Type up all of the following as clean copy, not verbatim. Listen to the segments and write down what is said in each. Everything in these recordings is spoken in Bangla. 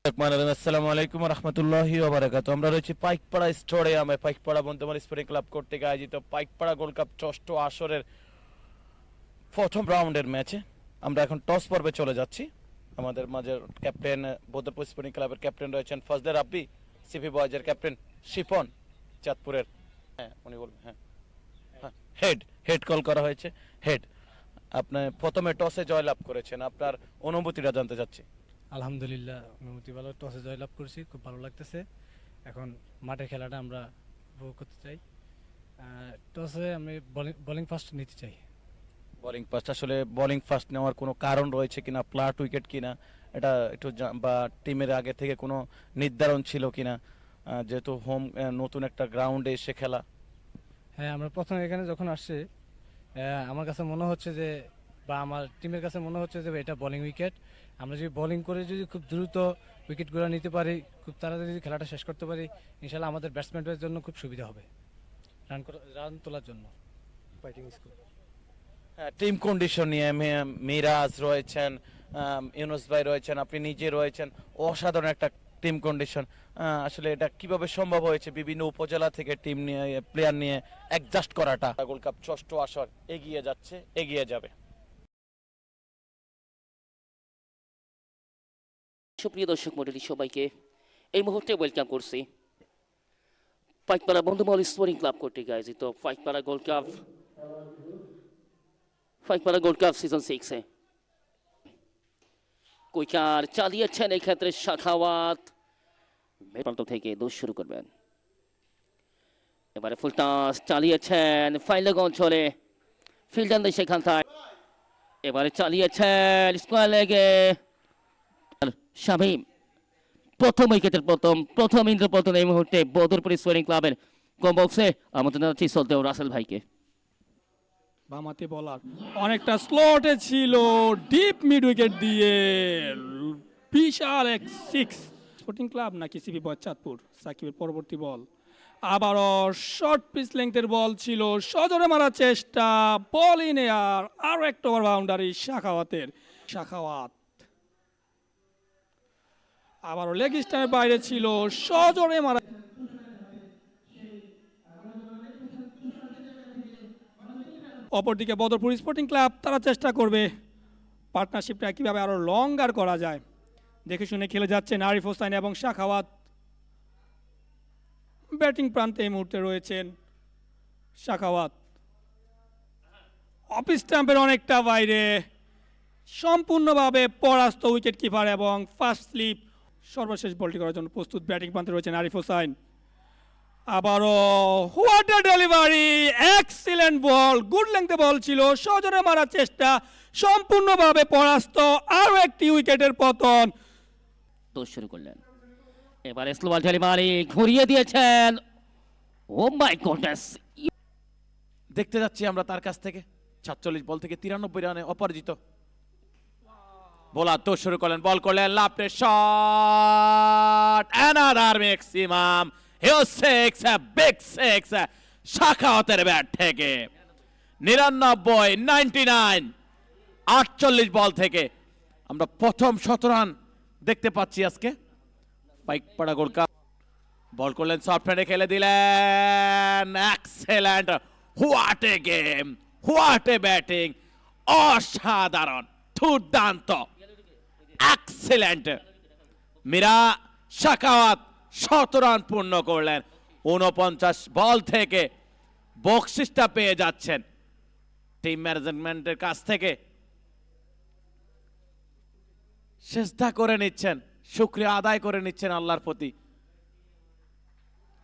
আসসালামু আলাইকুম রহমতুল্লাহি ওয়া বারাকাতুহু। আমরা রয়েছি পাইকপাড়া স্টেডিয়ামে, পাইকপাড়া বন্ধুমার স্পোর্টিং ক্লাব কর্তৃক আয়োজিত পাইকপাড়া গোল্ড কাপ ষষ্ঠ আসরের প্রথম রাউন্ডের ম্যাচে আমরা এখন টস পর্বে চলে যাচ্ছি। আমাদের মাঝে ক্যাপ্টেন বদরপুর স্পোর্টিং ক্লাবের ক্যাপ্টেন রয়েছেন ফজলে রাব্বি, সিপি বয়েজের ক্যাপ্টেন শিপন, চাঁদপুরের উনি বলবেন হেড হেড কল করা হয়েছে হেড। আপনি প্রথমে টসে জয়লাভ করেছেন, আপনার অনুভূতিটা জানতে চাচ্ছি। আলহামদুলিল্লাহ, অনুমতি ভালো। টসে জয়লাভ করেছি, খুব ভালো লাগতেছে। এখন মাঠের খেলাটা আমরা উপভোগ করতে চাই। টসে আমি বোলিং ফার্স্ট নিতে চাই। বোলিং ফার্স্ট, আসলে বোলিং ফার্স্ট নেওয়ার কোনো কারণ রয়েছে কিনা, প্লাট উইকেট কিনা, এটা একটু বা টিমের আগে থেকে কোনো নির্ধারণ ছিল কিনা, যেহেতু হোম নতুন একটা গ্রাউন্ডে এসে খেলা? হ্যাঁ, আমরা প্রথমে এখানে যখন আসছি, আমার কাছে মনে হচ্ছে যে, বা আমার টিমের কাছে মনে হচ্ছে যে এটা বোলিং উইকেট। আমরা যদি বোলিং করে যদি খুব দ্রুত উইকেটগুলো নিতে পারি, খুব তাড়াতাড়ি যদি খেলাটা শেষ করতে পারি, ইনশাল্লাহ আমাদের ব্যাটসম্যানদের জন্য খুব সুবিধা হবে রান তোলার জন্য। ফাইটিং স্কোর টিম কন্ডিশন নিয়ে মিরাজ রয়েছেন, ইউনুস ভাই রয়েছেন, আপনি নিজে রয়েছেন, অসাধারণ একটা টিম কন্ডিশন। আসলে এটা কিভাবে সম্ভব হয়েছে বিভিন্ন উপজেলা থেকে টিম নিয়ে প্লেয়ার নিয়ে অ্যাডজাস্ট করাটা? গোল্ড কাপ ষষ্ঠ আসর এগিয়ে যাচ্ছে, এগিয়ে যাবে। সুপ্রিয় দর্শক মণ্ডলী, সবাইকে এই মুহূর্তে ওয়েলকাম করছি পাইকপাড়া বন্ধুমহল স্পোর্টিং ক্লাব কর্তৃক আয়োজিত পাইকপাড়া গোল্ড কাপ সিজন 6-এ কুইকার চালিয়েছেন এই ক্ষেত্রে শাখাওয়াত। প্রান্ত থেকে দোষ শুরু করবেন। এবারে ফুল টাস চালিয়েছেন ফাইলেগ অঞ্চলে, ফিল্ডার সেখান থেকে এবারে চালিয়েছেন স্কোয়ার লেগে শামীম। প্রথম উইকেটের প্রথম ইন্দ্রপতন এই মুহূর্তে বদরপুর স্পোর্টিং ক্লাবের কম বক্সে। আমন্ত্রণ জানাচ্ছি সলতেও রাসেল ভাইকে। বামাতে বলার অনেকটা স্লটে ছিল, ডিপ মিড উইকেট দিয়ে বিশাল এক সিক্স। স্পোর্টিং ক্লাব নাকি সিপি বয় চাঁদপুর, সাকিবের পরবর্তী বল আবারও শর্ট পিচ লেংথের বল ছিল, সজোরে মারার চেষ্টা, বল ইন এয়ার, আরও একটা ওভার বাউন্ডারি শাখাওয়াতের। শাখাওয়াত আবারও লেগ স্টাম্পের বাইরে ছিল, সজোরে মারা। অপরদিকে বদরপুর স্পোর্টিং ক্লাব তারা চেষ্টা করবে পার্টনারশিপটা কীভাবে আরও লঙ্গার করা যায়। দেখে শুনে খেলে যাচ্ছেন আরিফ হোসাইন এবং শাখাওয়াত। ব্যাটিং প্রান্তে এই মুহূর্তে রয়েছেন শাখাওয়াত। অফ স্টাম্পের অনেকটা বাইরে, সম্পূর্ণভাবে পরাস্ত উইকেট কিপার এবং ফার্স্ট স্লিপ। সর্বশেষ বলটি করার জন্য প্রস্তুত ব্যাটিং প্রান্তে রয়েছেন আরিফ হোসাইন। আবারও what a delivery, excellent ball, good লেংথে বল ছিল, সজোরে মারার চেষ্টা, সম্পূর্ণভাবে পরাস্ত, আরও একটি উইকেটের পতন। দোষ শুরু করলেন। এবারে স্লো বল ডেলিভারি ঘুরিয়ে দিয়েছেন। ও মাই গডনেস, দেখতে যাচ্ছি আমরা তার কাছ থেকে ৪৭ বল থেকে 93 রানে অপরাজিত। বোলার দোষ শুরু করলেন, বল করলেন lofted shot, another maximum, huge six, big six শাখাওয়াতের ব্যাট থেকে। 99 48 বল থেকে আমরা প্রথম ১৭ রান দেখতে পাচ্ছি আজকে পাইকপাড়া গোল্ড কাপ। বল করলেন সফট হ্যান্ডে, খেলে দিলেন, excellent, what a game, what a batting, অসাধারণ, দুর্দান্ত, এক্সেলেন্ট। মীরা শাখাওয়াত ১৭ রান পূর্ণ করলেন। ৪৯ বল থেকে বকশিসটা পেয়ে যাচ্ছেন টিম ম্যানেজমেন্টের কাছ থেকে, চেষ্টা করে নিচ্ছেন, শুকরিয়া আদায় করে নিচ্ছেন আল্লাহর প্রতি।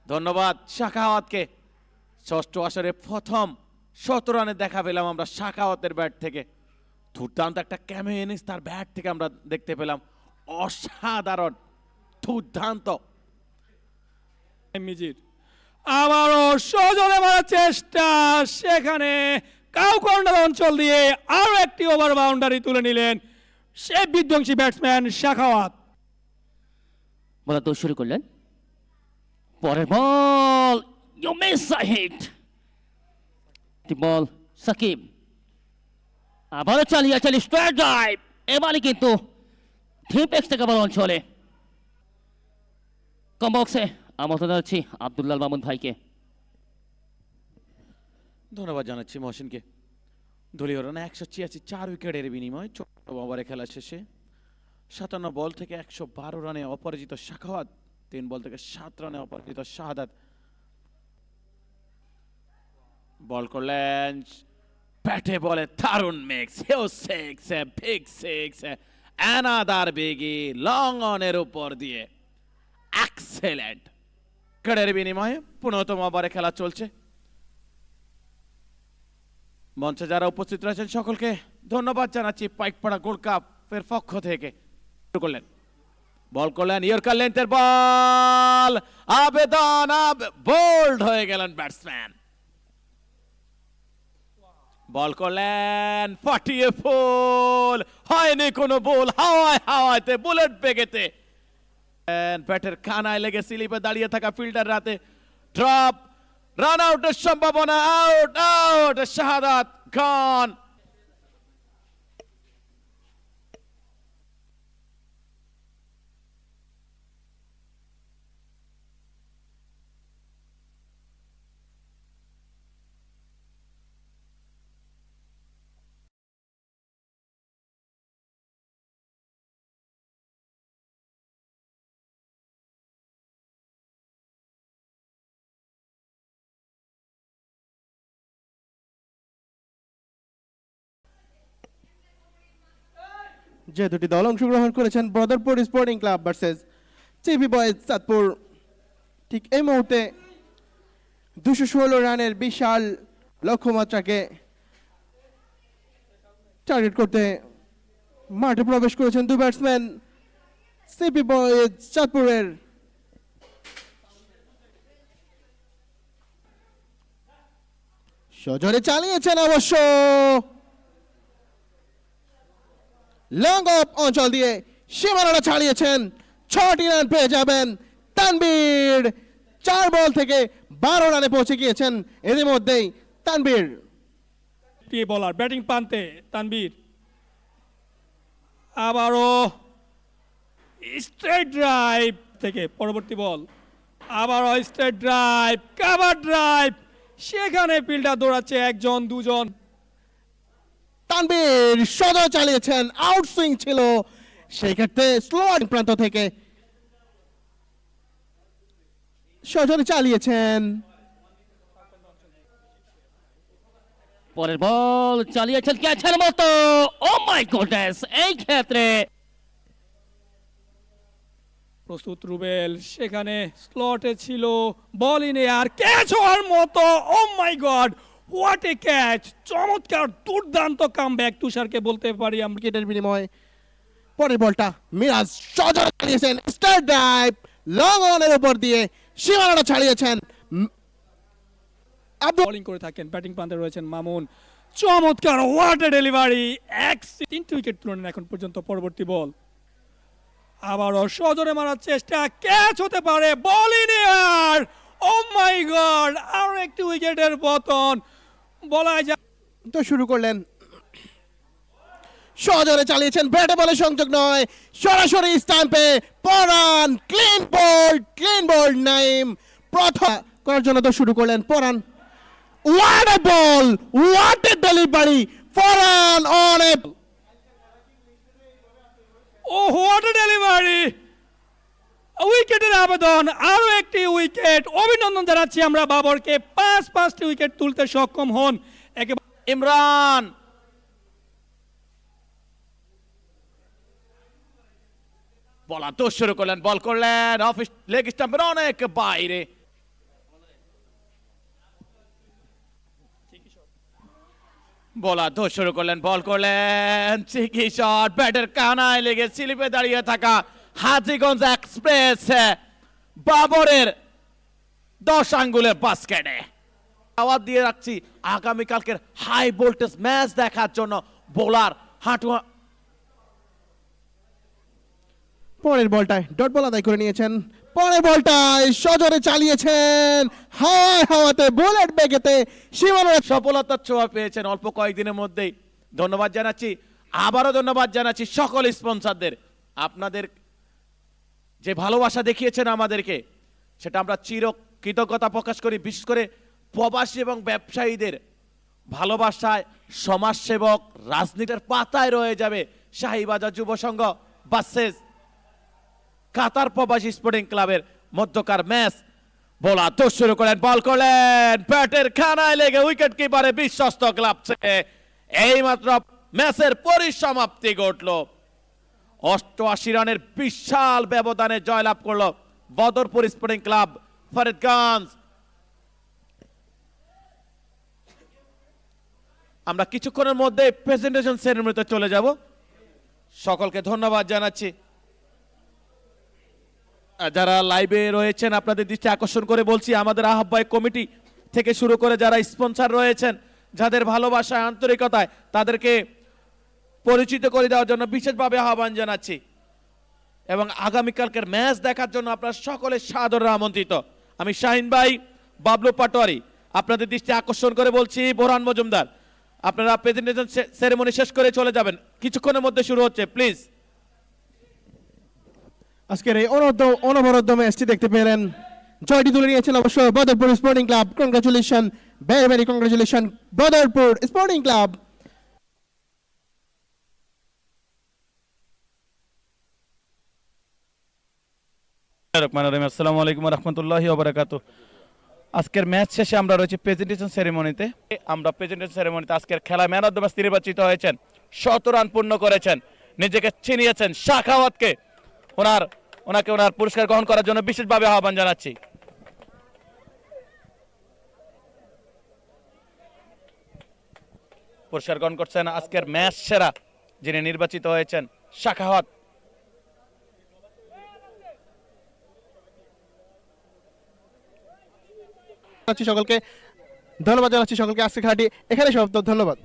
ধন্যবাদ শাখাওয়াতকে। ষষ্ঠ আসরে প্রথম ১৭ রানে দেখা পেলাম আমরা শাখাওয়াতের ব্যাট থেকে। দুর্দান্ত একটা ক্যামিও ইনিংস তার ব্যাট থেকে আমরা দেখতে পেলাম, অসাধারণ, দুর্দান্ত। মিজির আবারও সজোরে মারার চেষ্টা, সেখানে কাউ কর্নার অঞ্চল দিয়ে আরও একটি ওভার বাউন্ডারি তুলে নিলেন সে বিধ্বংসী ব্যাটসম্যান শাখাওয়াত। বলার দোষ শুরু করলেন। পরের বল, ইউ মিস আ হিট। বল সাকিব আবারও চালিয়ে স্ট্রাইক ড্রাইভ। এবারে কিন্তু থিম এক্স থেকে বল অঞ্চলে কমবক্সে আমন্ত্রণ জানাচ্ছি আব্দুল্লাহ মামুন ভাইকে। ধন্যবাদ জানাচ্ছি মহসিনকে। দলীয় রানে 186, 4 উইকেটের বিনিময়ে ছোট্ট ওভারে খেলা শেষে 57 বল থেকে 112 রানে অপরাজিত শাখাওয়াত, 3 বল থেকে 7 রানে অপরাজিত শাহাদাত। বল করলেন ব্যাটে বলে দারুণ mix, huge six, big six, another biggie long অনের উপর দিয়ে এক্সেলেন্ট। উইকেটের বিনিময়ে 15তম ওভারে খেলা চলছে। মঞ্চে যারা উপস্থিত রয়েছেন সকলকে ধন্যবাদ জানাচ্ছি পাইকপাড়া গোল্ড কাপের পক্ষ থেকে। শুরু করলেন, বল করলেন ইয়র্কার লেন্থের বল, আবেদন বোল্ড হয়ে গেলেন ব্যাটসম্যান। বল করলেন ফাটিয়ে ফুল, হয়নি কোনো বল, হাওয়ায় হাওয়াতে বুলেট বেগেতে ব্যাটের কানায় লেগে স্লিপে দাঁড়িয়ে থাকা ফিল্ডার রাতে ড্রপ, রান আউটের সম্ভাবনা, আউট আউট, শাহাদাত খান। যে দুটি দল অংশগ্রহণ করেছেন বদরপুর স্পোর্টিং ক্লাব ভার্সেস চিপি বয়েজ চাঁদপুর, ঠিক এই মুহূর্তে 216 রানের বিশাল লক্ষ্যমাত্রাকে টার্গেট করতে মাঠে প্রবেশ করেছেন দুই ব্যাটসম্যান চিপি বয়েজ চাঁদপুরের। সজোরে চালিয়েছেন অবশ্য, লং অফ অঞ্চল দিয়ে সীমানাটা ছাড়িয়েছেন, 6টি রান পেয়ে যাবেন তানবীর। 4 বল থেকে 12 রানে পৌঁছে গিয়েছেন এর মধ্যেই তানবীর। বলার ব্যাটিং প্রান্তে তানবীর, আবারও স্ট্রেট ড্রাইভ থেকে পরবর্তী বল, আবারও স্ট্রেট ড্রাইভ, কাভার ড্রাইভ, সেখানে ফিল্ডার দৌড়াচ্ছে 1 2 জন। তানবীর সদর চালিয়েছেন, আউট সুইং ছিল সেই ক্ষেত্রে স্লো প্রান্ত থেকে সজোরে চালিয়েছেন। পরের বল চালিয়েছেন ক্যাচের মতো, ও মাই গডনেস, এই ক্ষেত্রে প্রস্তুত রুবেল, সেখানে স্লটে ছিল, বল ইন এয়ার, ক্যাচ হওয়ার মতো, ও my god, what a catch, চমৎকার দুর্দান্ত কামব্যাক তুষারকে বলতে পারি আমরা। উইকেটের বিনিময়ে পরের বলটা মিরাজ সজোরে চালিয়েছেন, স্টার ড্রাইভ, লং অনের উপর দিয়ে সীমানাটা ছাড়িয়েছেন। বোলিং করে থাকেন, ব্যাটিং প্রান্তে রয়েছেন মামুন, চমৎকার, হোয়াট এ ডেলিভারি, 3টি উইকেট তুলে এখন পর্যন্ত। পরবর্তী বল, আবারও সজোরে মারার চেষ্টা, ক্যাচ হতে পারে, ball in air, oh my god, আরো একটি উইকেটের পতন বলা যায়। তো শুরু করলেন, সজোরে চালিয়েছেন, ব্যাটে বলে সংযোগ নয়, সরাসরি স্টাম্পে পরান, ক্লিন বোল্ড নাইম প্রথম করার জন্য তো শুরু করলেন Poran. What a ball, what a delivery, Poran on a, oh what a delivery, উইকেটের আবেদন, আরো একটি উইকেট, অভিনন্দন জানাচ্ছি আমরা বাবরকে, 5টি উইকেট তুলতে সক্ষম হন। ইমরান বলার দোষ শুরু করলেন, বল করলেন অফ লেগ স্টাম্পের অনেক বাইরে, বলার দোষ শুরু করলেন, বল করলেন চিকি শট, ব্যাটের কানায় লেগে স্লিপে দাঁড়িয়ে থাকা হাজীগঞ্জ এক্সপ্রেস বাবরের 10 আঙ্গুলের বাস্কেটে। আওয়াজ দিয়ে রাখছি আগামীকালকের হাই ভোল্টেজ ম্যাচ দেখার জন্য বোলার হাঁটু। পরের বলটায় ডট বল আদায় করে নিয়েছেন, পরের বলটায় সজোরে চালিয়েছেন, হাওয়াতে বুলেট বেগেতে সীমানার সফলতার ছোঁয়া পেয়েছেন অল্প কয়েকদিনের মধ্যেই। ধন্যবাদ জানাচ্ছি, আবারও ধন্যবাদ জানাচ্ছি সকল স্পন্সরদের, আপনাদের যে ভালোবাসা দেখিয়েছেন আমাদেরকে সেটা আমরা চির কৃতজ্ঞতা প্রকাশ করি। বিশেষ করে প্রবাসী এবং ব্যবসায়ীদের ভালোবাসায় সমাজসেবক রাজনীতির পাতায় রয়ে যাবে শাহীবাজার যুব সংঘ ভার্সেস কাতার প্রবাসী স্পোর্টিং ক্লাবের মধ্যকার ম্যাচ। বোলার তো শুরু করেন, বল করলেন, ব্যাটের খানায় লেগে উইকেট কিপারে বিশ্বস্ত ক্লাবছে। এইমাত্র ম্যাচের পরিসমাপ্তি ঘটল। 88 রানের বিশাল ব্যবধানে জয়লাভ করলো বদরপুর স্পোর্টিং ক্লাব ফরিদগঞ্জ। আমরা কিছুক্ষণের মধ্যে প্রেজেন্টেশন সেরেমনিতে চলে যাব। সকলকে ধন্যবাদ জানাচ্ছি। যারা লাইভে রয়েছেন আপনাদের দৃষ্টি আকর্ষণ করে বলছি, আমাদের আহ্বায়ক কমিটি থেকে শুরু করে যারা স্পন্সর রয়েছেন, যাদের ভালোবাসায় আন্তরিকতায় তাদেরকে পরিচিত করে দেওয়ার জন্য বিশেষভাবে আহ্বান জানাচ্ছি এবং আগামীকালকের ম্যাচ দেখার জন্য আপনারা সকলে সাদরে আমন্ত্রিত। আমি শাহিন ভাই, বাবলু পাটোয়ারি আপনাদের দৃষ্টি আকর্ষণ করে বলছি, বোরহান মজুমদার আপনারা প্রেজেন্টেশন সেরেমনি শেষ করে চলে যাবেন, কিছুক্ষণের মধ্যে শুরু হচ্ছে, প্লিজ। আজকের এই অনবরত ম্যাচটি দেখতে পেলেন, জয়টি তুলে নিয়েছেন অবশ্য Badarpur sporting club. Congratulation, very very congratulation Badarpur sporting club. আসসালামু আলাইকুম ওয়া রাহমাতুল্লাহি ওয়া বারাকাতুহু। আজকের ম্যাচ শেষে আমরা রয়েছে প্রেজেন্টেশন সেরেমনিতে। আমরা প্রেজেন্টেশন সেরেমনিতে আজকের খেলা ম্যান অফ দ্য ম্যাচ নির্বাচিত হয়েছেন, 100 রান পূর্ণ করেছেন, নিজেকে চিনিয়েছেন শাখাওয়াতকে। ওনাকে ওনার পুরস্কার গ্রহণ করার জন্য বিশেষভাবে আহ্বান জানাচ্ছি। পুরস্কার গ্রহণ করছেন আজকের ম্যাচ সেরা যিনি নির্বাচিত হয়েছেন, শাখাওয়াত। সকলকে ধন্যবাদ জানাচ্ছি, সকলকে আজকে খেলাটি এখানে সমাপ্ত। ধন্যবাদ।